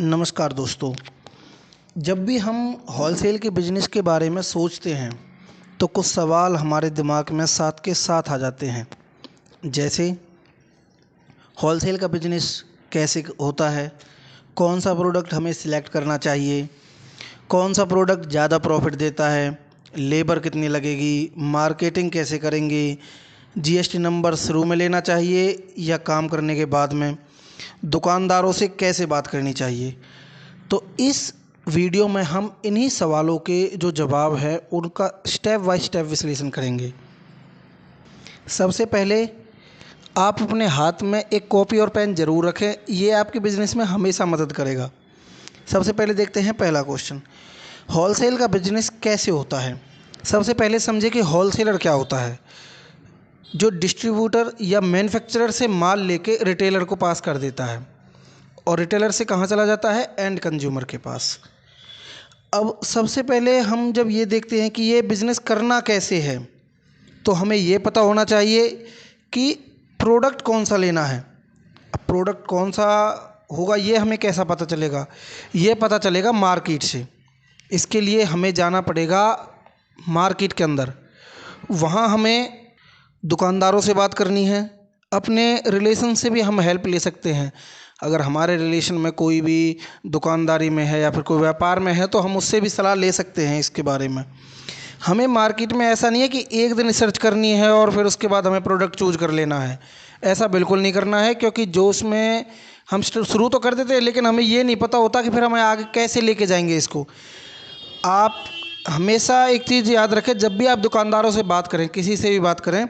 नमस्कार दोस्तों। जब भी हम होलसेल के बिज़नेस के बारे में सोचते हैं तो कुछ सवाल हमारे दिमाग में साथ के साथ आ जाते हैं। जैसे होलसेल का बिज़नेस कैसे होता है, कौन सा प्रोडक्ट हमें सिलेक्ट करना चाहिए, कौन सा प्रोडक्ट ज़्यादा प्रॉफिट देता है, लेबर कितनी लगेगी, मार्केटिंग कैसे करेंगे, जीएसटी नंबर शुरू में लेना चाहिए या काम करने के बाद में, दुकानदारों से कैसे बात करनी चाहिए। तो इस वीडियो में हम इन्हीं सवालों के जो जवाब है उनका स्टेप बाय स्टेप विश्लेषण करेंगे। सबसे पहले आप अपने हाथ में एक कॉपी और पेन ज़रूर रखें, ये आपके बिज़नेस में हमेशा मदद करेगा। सबसे पहले देखते हैं पहला क्वेश्चन, होलसेल का बिज़नेस कैसे होता है। सबसे पहले समझे कि होलसेलर क्या होता है। जो डिस्ट्रीब्यूटर या मैन्युफैक्चरर से माल लेके रिटेलर को पास कर देता है और रिटेलर से कहाँ चला जाता है, एंड कंज्यूमर के पास। अब सबसे पहले हम जब ये देखते हैं कि ये बिज़नेस करना कैसे है तो हमें ये पता होना चाहिए कि प्रोडक्ट कौन सा लेना है। अब प्रोडक्ट कौन सा होगा ये हमें कैसा पता चलेगा, ये पता चलेगा मार्केट से। इसके लिए हमें जाना पड़ेगा मार्केट के अंदर, वहाँ हमें दुकानदारों से बात करनी है। अपने रिलेशन से भी हम हेल्प ले सकते हैं। अगर हमारे रिलेशन में कोई भी दुकानदारी में है या फिर कोई व्यापार में है तो हम उससे भी सलाह ले सकते हैं इसके बारे में। हमें मार्केट में ऐसा नहीं है कि एक दिन रिसर्च करनी है और फिर उसके बाद हमें प्रोडक्ट चूज कर लेना है। ऐसा बिल्कुल नहीं करना है, क्योंकि जो उसमें हम शुरू तो कर देते हैं लेकिन हमें ये नहीं पता होता कि फिर हमें आगे कैसे लेके जाएंगे इसको। आप हमेशा एक चीज़ याद रखें, जब भी आप दुकानदारों से बात करें, किसी से भी बात करें,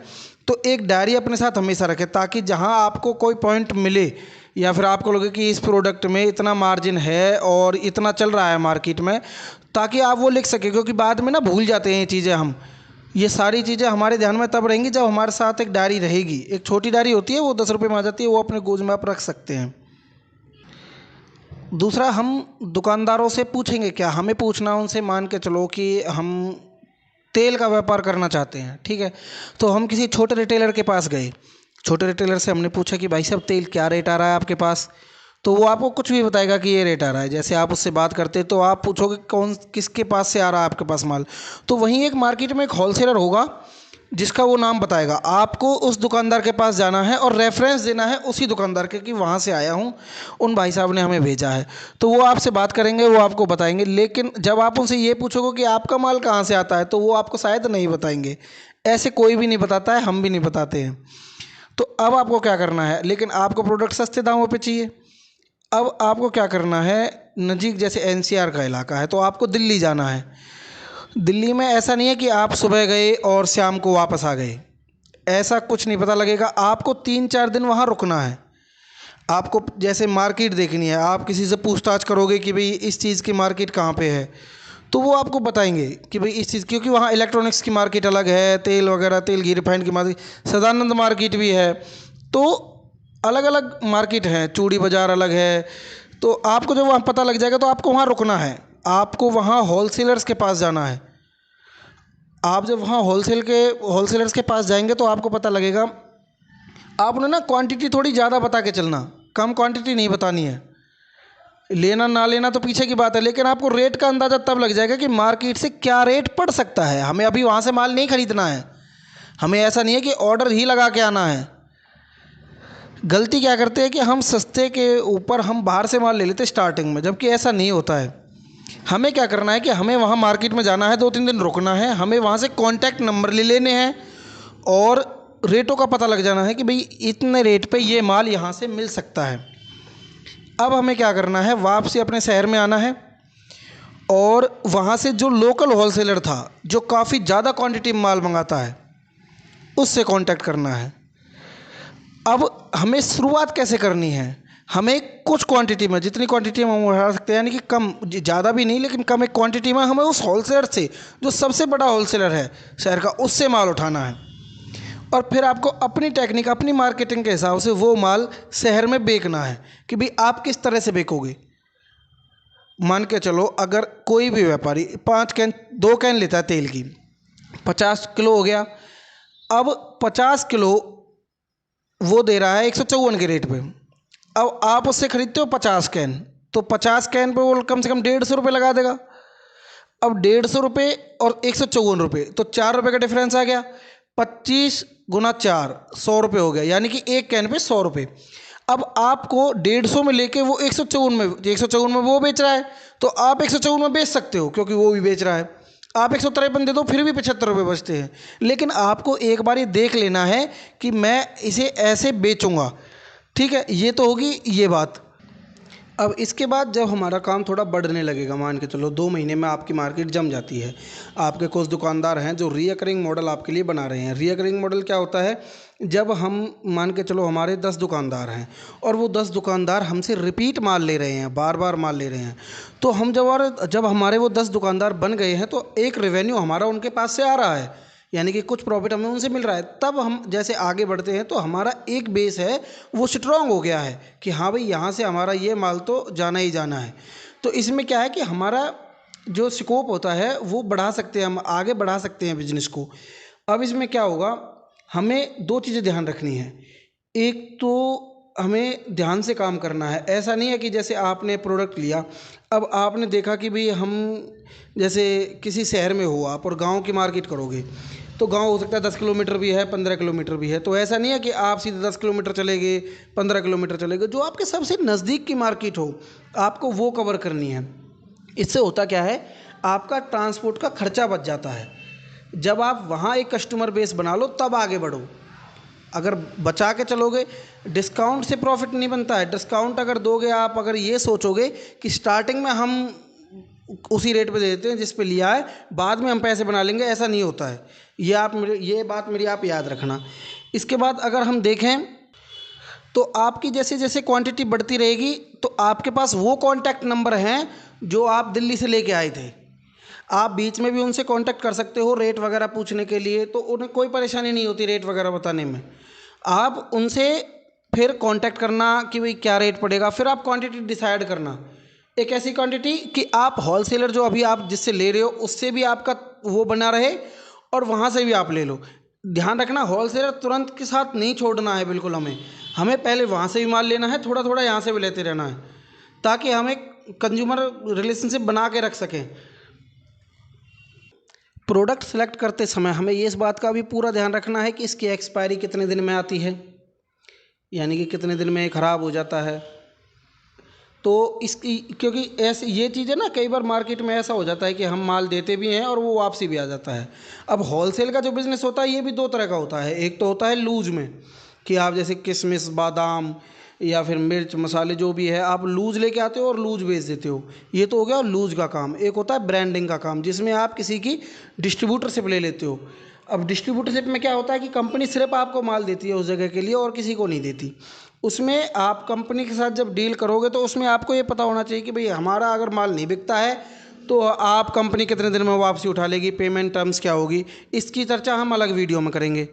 तो एक डायरी अपने साथ हमेशा रखें, ताकि जहां आपको कोई पॉइंट मिले या फिर आपको लगे कि इस प्रोडक्ट में इतना मार्जिन है और इतना चल रहा है मार्केट में, ताकि आप वो लिख सकें। क्योंकि बाद में ना भूल जाते हैं ये चीज़ें हम। ये सारी चीज़ें हमारे ध्यान में तब रहेंगी जब हमारे साथ एक डायरी रहेगी। एक छोटी डायरी होती है, वो 10 रुपये में आ जाती है, वो अपने गोज में आप रख सकते हैं। दूसरा, हम दुकानदारों से पूछेंगे क्या, हमें पूछना उनसे, मान के चलो कि हम तेल का व्यापार करना चाहते हैं, ठीक है। तो हम किसी छोटे रिटेलर के पास गए, छोटे रिटेलर से हमने पूछा कि भाई साहब तेल क्या रेट आ रहा है आपके पास। तो वो आपको कुछ भी बताएगा कि ये रेट आ रहा है। जैसे आप उससे बात करते तो आप पूछोगे कौन किसके पास से आ रहा है आपके पास माल, तो वहीं एक मार्केट में एक होलसेलर होगा जिसका वो नाम बताएगा। आपको उस दुकानदार के पास जाना है और रेफरेंस देना है उसी दुकानदार के कि वहाँ से आया हूँ, उन भाई साहब ने हमें भेजा है। तो वो आपसे बात करेंगे, वो आपको बताएंगे। लेकिन जब आप उनसे ये पूछोगे कि आपका माल कहाँ से आता है, तो वो आपको शायद नहीं बताएंगे। ऐसे कोई भी नहीं बताता है, हम भी नहीं बताते हैं। तो अब आपको क्या करना है, लेकिन आपको प्रोडक्ट सस्ते दामों पे चाहिए। अब आपको क्या करना है, नज़दीक जैसे एनसीआर का इलाका है तो आपको दिल्ली जाना है। दिल्ली में ऐसा नहीं है कि आप सुबह गए और शाम को वापस आ गए, ऐसा कुछ नहीं पता लगेगा। आपको 3-4 दिन वहाँ रुकना है। आपको जैसे मार्केट देखनी है, आप किसी से पूछताछ करोगे कि भाई इस चीज़ की मार्केट कहाँ पे है, तो वो आपको बताएंगे कि भाई इस चीज़, क्योंकि वहाँ इलेक्ट्रॉनिक्स की मार्केट अलग है, तेल वगैरह, तेल घी रिफाइंड की मार्केट, सदानंद मार्केट भी है। तो अलग अलग मार्केट है, चूड़ी बाज़ार अलग है। तो आपको जब वहाँ पता लग जाएगा तो आपको वहाँ रुकना है, आपको वहाँ होलसेलर्स के पास जाना है। आप जब वहाँ होलसेलर्स के पास जाएंगे तो आपको पता लगेगा। आपने ना क्वांटिटी थोड़ी ज़्यादा बता के चलना, कम क्वांटिटी नहीं बतानी है। लेना ना लेना तो पीछे की बात है, लेकिन आपको रेट का अंदाज़ा तब लग जाएगा कि मार्केट से क्या रेट पड़ सकता है। हमें अभी वहाँ से माल नहीं खरीदना है, हमें ऐसा नहीं है कि ऑर्डर ही लगा के आना है। गलती क्या करते हैं कि हम सस्ते के ऊपर हम बाहर से माल ले लेते स्टार्टिंग में, जबकि ऐसा नहीं होता है। हमें क्या करना है कि हमें वहाँ मार्केट में जाना है, 2-3 दिन रुकना है, हमें वहाँ से कॉन्टैक्ट नंबर ले लेने हैं और रेटों का पता लग जाना है कि भाई इतने रेट पे ये माल यहाँ से मिल सकता है। अब हमें क्या करना है, वापसी अपने शहर में आना है और वहाँ से जो लोकल होलसेलर था, जो काफ़ी ज़्यादा क्वांटिटी में माल मंगाता है, उससे कांटेक्ट करना है। अब हमें शुरुआत कैसे करनी है, हमें कुछ क्वांटिटी में, जितनी क्वांटिटी में हम उठा सकते हैं, यानी कि कम, ज़्यादा भी नहीं लेकिन कम एक क्वांटिटी में, हमें उस होलसेलर से, जो सबसे बड़ा होलसेलर है शहर का, उससे माल उठाना है। और फिर आपको अपनी टेक्निक, अपनी मार्केटिंग के हिसाब से वो माल शहर में बेचना है कि भाई आप किस तरह से बेचोगे। मान के चलो अगर कोई भी व्यापारी 5 कैन 2 कैन लेता है तेल की, 50 किलो हो गया। अब 50 किलो वो दे रहा है 154 के रेट पे। अब आप उससे ख़रीदते हो 50 कैन, तो 50 कैन पे वो कम से कम 150 रुपये लगा देगा। अब 150 रुपये और 154 रुपये, तो 4 रुपये का डिफरेंस आ गया। 25 गुना 4, 100 रुपये हो गया, यानी कि एक कैन पे 100 रुपये। अब आपको 150 में लेके वो 154 में वो बेच रहा है, तो आप 154 में बेच सकते हो क्योंकि वो भी बेच रहा है। आप 153 दे दो फिर भी 75 रुपये बचते हैं। लेकिन आपको एक बार ये देख लेना है कि मैं इसे ऐसे बेचूंगा, ठीक है। ये तो होगी ये बात। अब इसके बाद जब हमारा काम थोड़ा बढ़ने लगेगा, मान के चलो 2 महीने में आपकी मार्केट जम जाती है, आपके कुछ दुकानदार हैं जो रीअकरिंग मॉडल आपके लिए बना रहे हैं। रीअकरिंग मॉडल क्या होता है, जब हम मान के चलो हमारे 10 दुकानदार हैं और वो 10 दुकानदार हमसे रिपीट माल ले रहे हैं, बार बार माल ले रहे हैं, तो हम जब हमारे वो 10 दुकानदार बन गए हैं तो एक रेवेन्यू हमारा उनके पास से आ रहा है, यानी कि कुछ प्रॉफिट हमें उनसे मिल रहा है। तब हम जैसे आगे बढ़ते हैं तो हमारा एक बेस है वो स्ट्रांग हो गया है कि हाँ भाई यहाँ से हमारा ये माल तो जाना ही जाना है। तो इसमें क्या है कि हमारा जो स्कोप होता है वो बढ़ा सकते हैं, हम आगे बढ़ा सकते हैं बिजनेस को। अब इसमें क्या होगा, हमें 2 चीज़ें ध्यान रखनी है। एक तो हमें ध्यान से काम करना है। ऐसा नहीं है कि जैसे आपने प्रोडक्ट लिया, अब आपने देखा कि भाई हम जैसे किसी शहर में हो आप और गांव की मार्केट करोगे, तो गांव हो सकता है 10 किलोमीटर भी है, 15 किलोमीटर भी है। तो ऐसा नहीं है कि आप सीधे 10 किलोमीटर चले गए, 15 किलोमीटर चले गए। जो आपके सबसे नज़दीक की मार्केट हो आपको वो कवर करनी है। इससे होता क्या है, आपका ट्रांसपोर्ट का खर्चा बच जाता है। जब आप वहाँ एक कस्टमर बेस बना लो तब आगे बढ़ो। अगर बचा के चलोगे, डिस्काउंट से प्रॉफिट नहीं बनता है। डिस्काउंट अगर दोगे आप, अगर ये सोचोगे कि स्टार्टिंग में हम उसी रेट पे दे देते हैं जिस पे लिया है, बाद में हम पैसे बना लेंगे, ऐसा नहीं होता है। ये बात मेरी आप याद रखना। इसके बाद अगर हम देखें तो आपकी जैसे जैसे क्वांटिटी बढ़ती रहेगी तो आपके पास वो कॉन्टैक्ट नंबर हैं जो आप दिल्ली से लेके आए थे। आप बीच में भी उनसे कांटेक्ट कर सकते हो रेट वगैरह पूछने के लिए, तो उन्हें कोई परेशानी नहीं होती रेट वगैरह बताने में। आप उनसे फिर कांटेक्ट करना कि भाई क्या रेट पड़ेगा, फिर आप क्वांटिटी डिसाइड करना। एक ऐसी क्वांटिटी कि आप होलसेलर जो अभी आप जिससे ले रहे हो उससे भी आपका वो बना रहे और वहाँ से भी आप ले लो। ध्यान रखना, होलसेलर तुरंत के साथ नहीं छोड़ना है बिल्कुल। हमें पहले वहाँ से भी माल लेना है, थोड़ा थोड़ा यहाँ से भी लेते रहना है, ताकि हम एक कंज्यूमर रिलेशनशिप बना के रख सकें। प्रोडक्ट सेलेक्ट करते समय हमें ये इस बात का भी पूरा ध्यान रखना है कि इसकी एक्सपायरी कितने दिन में आती है, यानी कि कितने दिन में ख़राब हो जाता है। तो इसकी क्योंकि ऐसे ये चीज़ है ना, कई बार मार्केट में ऐसा हो जाता है कि हम माल देते भी हैं और वो वापसी भी आ जाता है। अब होलसेल का जो बिज़नेस होता है ये भी 2 तरह का होता है। एक तो होता है लूज में, कि आप जैसे किशमिश, बादाम या फिर मिर्च मसाले जो भी है आप लूज लेके आते हो और लूज बेच देते हो, ये तो हो गया लूज का काम। एक होता है ब्रांडिंग का काम, जिसमें आप किसी की डिस्ट्रीब्यूटरशिप ले लेते हो। अब डिस्ट्रीब्यूटरशिप में क्या होता है कि कंपनी सिर्फ आपको माल देती है उस जगह के लिए और किसी को नहीं देती। उसमें आप कंपनी के साथ जब डील करोगे तो उसमें आपको ये पता होना चाहिए कि भाई हमारा अगर माल नहीं बिकता है तो आप कंपनी कितने दिन में वापसी उठा लेगी, पेमेंट टर्म्स क्या होगी, इसकी चर्चा हम अलग वीडियो में करेंगे।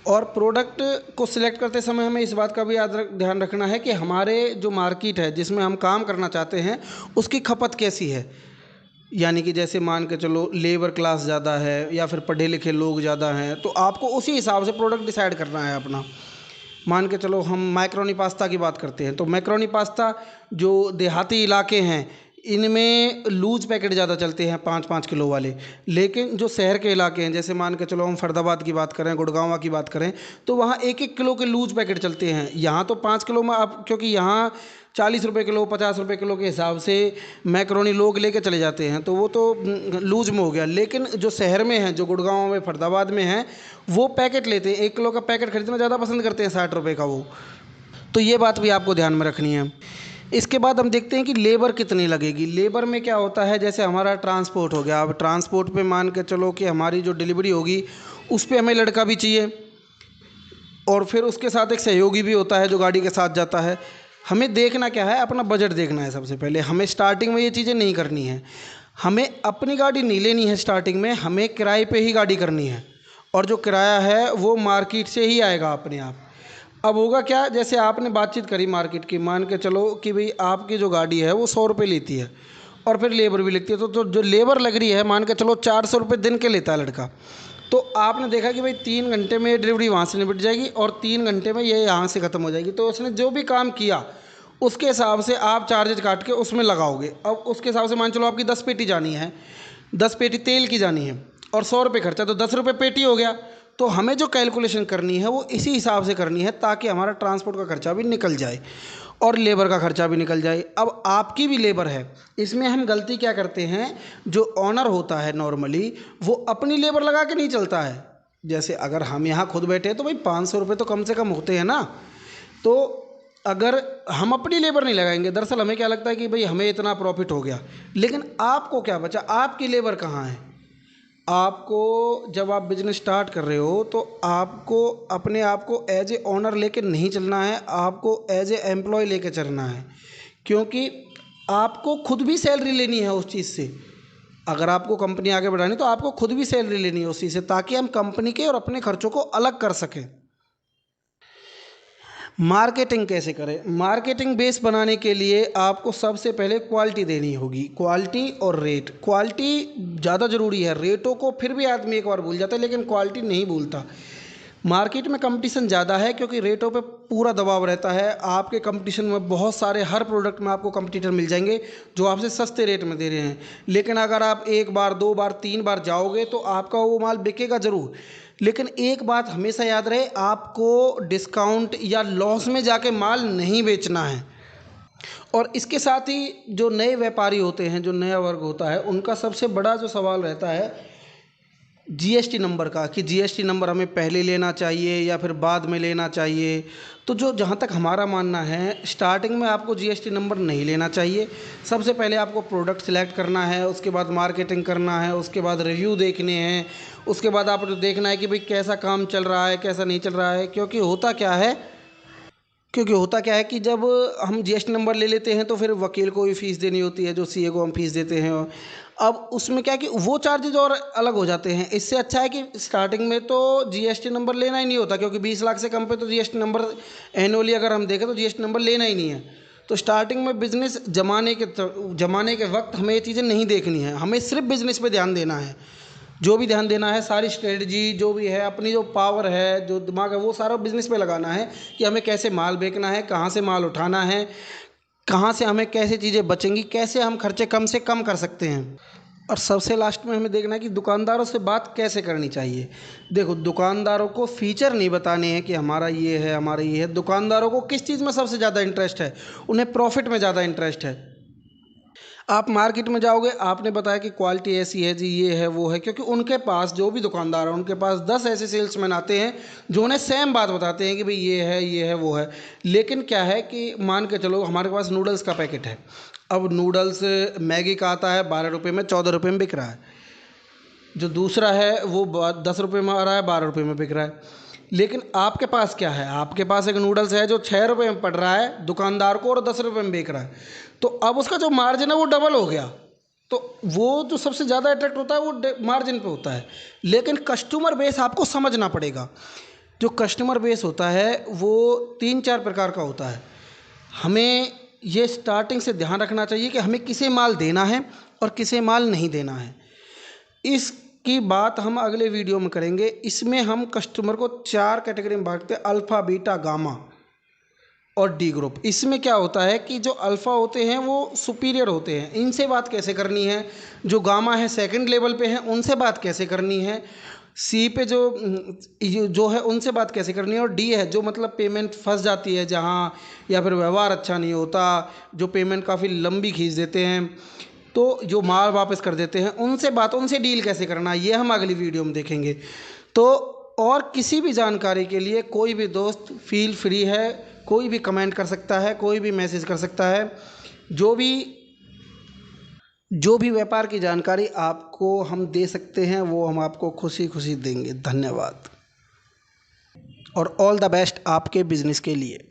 और प्रोडक्ट को सिलेक्ट करते समय हमें इस बात का भी ध्यान रखना है कि हमारे जो मार्केट है जिसमें हम काम करना चाहते हैं उसकी खपत कैसी है। यानी कि जैसे मान के चलो लेबर क्लास ज़्यादा है या फिर पढ़े लिखे लोग ज़्यादा हैं, तो आपको उसी हिसाब से प्रोडक्ट डिसाइड करना है अपना। मान के चलो हम मैक्रोनी पास्ता की बात करते हैं, तो मैक्रोनी पास्ता जो देहाती इलाके हैं इनमें लूज पैकेट ज़्यादा चलते हैं 5-5 किलो वाले। लेकिन जो शहर के इलाके हैं, जैसे मान के चलो हम फरीदाबाद की बात करें, गुड़गांव की बात करें, तो वहाँ 1-1 किलो के लूज पैकेट चलते हैं। यहाँ तो 5 किलो में आप, क्योंकि यहाँ 40 रुपये किलो, 50 रुपये किलो के हिसाब से मैक्रोनी लोग लेके चले जाते हैं, तो वो तो लूज में हो गया। लेकिन जो शहर में है, जो गुड़गांव में, फरीदाबाद में है, वो पैकेट लेते हैं, 1 किलो का पैकेट खरीदना ज़्यादा पसंद करते हैं, 60 रुपये का वो। तो ये बात भी आपको ध्यान में रखनी है। इसके बाद हम देखते हैं कि लेबर कितनी लगेगी। लेबर में क्या होता है, जैसे हमारा ट्रांसपोर्ट हो गया, अब ट्रांसपोर्ट पे मान के चलो कि हमारी जो डिलीवरी होगी उस पर हमें लड़का भी चाहिए और फिर उसके साथ एक सहयोगी भी होता है जो गाड़ी के साथ जाता है। हमें देखना क्या है, अपना बजट देखना है सबसे पहले। हमें स्टार्टिंग में ये चीज़ें नहीं करनी है, हमें अपनी गाड़ी नहीं लेनी है स्टार्टिंग में, हमें किराए पे ही गाड़ी करनी है और जो किराया है वो मार्केट से ही आएगा अपने आप। अब होगा क्या, जैसे आपने बातचीत करी मार्केट की, मान के चलो कि भाई आपकी जो गाड़ी है वो 100 रुपये लेती है और फिर लेबर भी लगती है, तो जो लेबर लग रही है मान के चलो 400 रुपये दिन के लेता है लड़का। तो आपने देखा कि भाई 3 घंटे में डिलीवरी वहाँ से निपट जाएगी और 3 घंटे में ये यहाँ से ख़त्म हो जाएगी। तो उसने जो भी काम किया उसके हिसाब से आप चार्जेज काट के उसमें लगाओगे। अब उसके हिसाब से मान चलो आपकी 10 पेटी जानी है, 10 पेटी तेल की जानी है और 100 रुपये खर्चा, तो 10 रुपये पेटी हो गया। तो हमें जो कैलकुलेशन करनी है वो इसी हिसाब से करनी है ताकि हमारा ट्रांसपोर्ट का खर्चा भी निकल जाए और लेबर का खर्चा भी निकल जाए। अब आपकी भी लेबर है, इसमें हम गलती क्या करते हैं, जो ऑनर होता है नॉर्मली वो अपनी लेबर लगा के नहीं चलता है। जैसे अगर हम यहाँ खुद बैठे हैं तो भाई 500 रुपये तो कम से कम होते हैं ना। तो अगर हम अपनी लेबर नहीं लगाएंगे, दरअसल हमें क्या लगता है कि भाई हमें इतना प्रॉफिट हो गया, लेकिन आपको क्या बचा, आपकी लेबर कहाँ है। आपको जब आप बिजनेस स्टार्ट कर रहे हो तो आपको अपने आप को एज ए ऑनर लेके नहीं चलना है, आपको एज ए एम्प्लॉय लेके चलना है, क्योंकि आपको खुद भी सैलरी लेनी है उस चीज़ से। अगर आपको कंपनी आगे बढ़ानी तो आपको खुद भी सैलरी लेनी है उस चीज़ से, ताकि हम कंपनी के और अपने खर्चों को अलग कर सकें। मार्केटिंग कैसे करें, मार्केटिंग बेस बनाने के लिए आपको सबसे पहले क्वालिटी देनी होगी, क्वालिटी और रेट। क्वालिटी ज़्यादा ज़रूरी है, रेटों को फिर भी आदमी एक बार भूल जाता है लेकिन क्वालिटी नहीं भूलता। मार्केट में कंपटीशन ज़्यादा है क्योंकि रेटों पे पूरा दबाव रहता है। आपके कंपटीशन में बहुत सारे, हर प्रोडक्ट में आपको कंपटीटर मिल जाएंगे जो आपसे सस्ते रेट में दे रहे हैं, लेकिन अगर आप एक बार, दो बार, तीन बार जाओगे तो आपका वो माल बिकेगा ज़रूर। लेकिन एक बात हमेशा याद रहे, आपको डिस्काउंट या लॉस में जाके माल नहीं बेचना है। और इसके साथ ही जो नए व्यापारी होते हैं, जो नया वर्ग होता है, उनका सबसे बड़ा जो सवाल रहता है जीएसटी नंबर का, कि जीएसटी नंबर हमें पहले लेना चाहिए या फिर बाद में लेना चाहिए। तो जो, जहाँ तक हमारा मानना है, स्टार्टिंग में आपको जीएसटी नंबर नहीं लेना चाहिए। सबसे पहले आपको प्रोडक्ट सिलेक्ट करना है, उसके बाद मार्केटिंग करना है, उसके बाद रिव्यू देखने हैं, उसके बाद आपको देखना है कि भाई कैसा काम चल रहा है, कैसा नहीं चल रहा है। क्योंकि होता क्या है कि जब हम जीएसटी नंबर ले लेते हैं तो फिर वकील को भी फीस देनी होती है, जो सीए को हम फीस देते हैं। अब उसमें क्या है कि वो चार्जेज और अलग हो जाते हैं। इससे अच्छा है कि स्टार्टिंग में तो जीएसटी नंबर लेना ही नहीं होता, क्योंकि 20 लाख से कम पे तो जीएसटी नंबर एनुअली अगर हम देखें तो जीएसटी नंबर लेना ही नहीं है। तो स्टार्टिंग में बिजनेस जमाने के वक्त हमें ये चीज़ें नहीं देखनी है, हमें सिर्फ बिजनेस पे ध्यान देना है। जो भी ध्यान देना है, सारी स्ट्रेटजी जो भी है, अपनी जो पावर है, जो दिमाग है, वो सारा बिजनेस पे लगाना है कि हमें कैसे माल बेचना है, कहाँ से माल उठाना है, कहाँ से हमें कैसे चीज़ें बचेंगी, कैसे हम खर्चे कम से कम कर सकते हैं। और सबसे लास्ट में हमें देखना है कि दुकानदारों से बात कैसे करनी चाहिए। देखो, दुकानदारों को फीचर नहीं बताने हैं कि हमारा ये है, हमारा ये है। दुकानदारों को किस चीज़ में सबसे ज़्यादा इंटरेस्ट है, उन्हें प्रॉफिट में ज़्यादा इंटरेस्ट है। आप मार्केट में जाओगे, आपने बताया कि क्वालिटी ऐसी है जी, ये है, वो है, क्योंकि उनके पास, जो भी दुकानदार है, उनके पास 10 ऐसे सेल्समैन आते हैं जो उन्हें सेम बात बताते हैं कि भाई ये है, ये है, वो है। लेकिन क्या है कि मान के चलो हमारे पास नूडल्स का पैकेट है, अब नूडल्स मैगी का आता है 12 रुपये में, 14 रुपये में बिक रहा है। जो दूसरा है वो 10 रुपये में आ रहा है, 12 रुपये में बिक रहा है। लेकिन आपके पास क्या है, आपके पास एक नूडल्स है जो 6 रुपये में पड़ रहा है दुकानदार को और 10 रुपये में बिक रहा है। तो अब उसका जो मार्जिन है वो डबल हो गया। तो वो जो सबसे ज़्यादा अट्रैक्ट होता है वो मार्जिन पे होता है। लेकिन कस्टमर बेस आपको समझना पड़ेगा। जो कस्टमर बेस होता है वो 3-4 प्रकार का होता है। हमें ये स्टार्टिंग से ध्यान रखना चाहिए कि हमें किसे माल देना है और किसे माल नहीं देना है। इसकी बात हम अगले वीडियो में करेंगे। इसमें हम कस्टमर को 4 कैटेगरी में बांटते हैं, अल्फ़ा, बीटा, गामा और डी ग्रुप। इसमें क्या होता है कि जो अल्फ़ा होते हैं वो सुपीरियर होते हैं, इनसे बात कैसे करनी है। जो गामा है सेकंड लेवल पे हैं, उनसे बात कैसे करनी है। सी पे जो है उनसे बात कैसे करनी है। और डी है जो मतलब पेमेंट फंस जाती है जहाँ, या फिर व्यवहार अच्छा नहीं होता, जो पेमेंट काफ़ी लंबी खींच देते हैं, तो जो माल वापस कर देते हैं, उनसे डील कैसे करना है, ये हम अगली वीडियो में देखेंगे। तो और किसी भी जानकारी के लिए कोई भी दोस्त फील फ्री है, कोई भी कमेंट कर सकता है, कोई भी मैसेज कर सकता है। जो भी व्यापार की जानकारी आपको हम दे सकते हैं वो हम आपको खुशी खुशी देंगे। धन्यवाद और ऑल द बेस्ट आपके बिजनेस के लिए।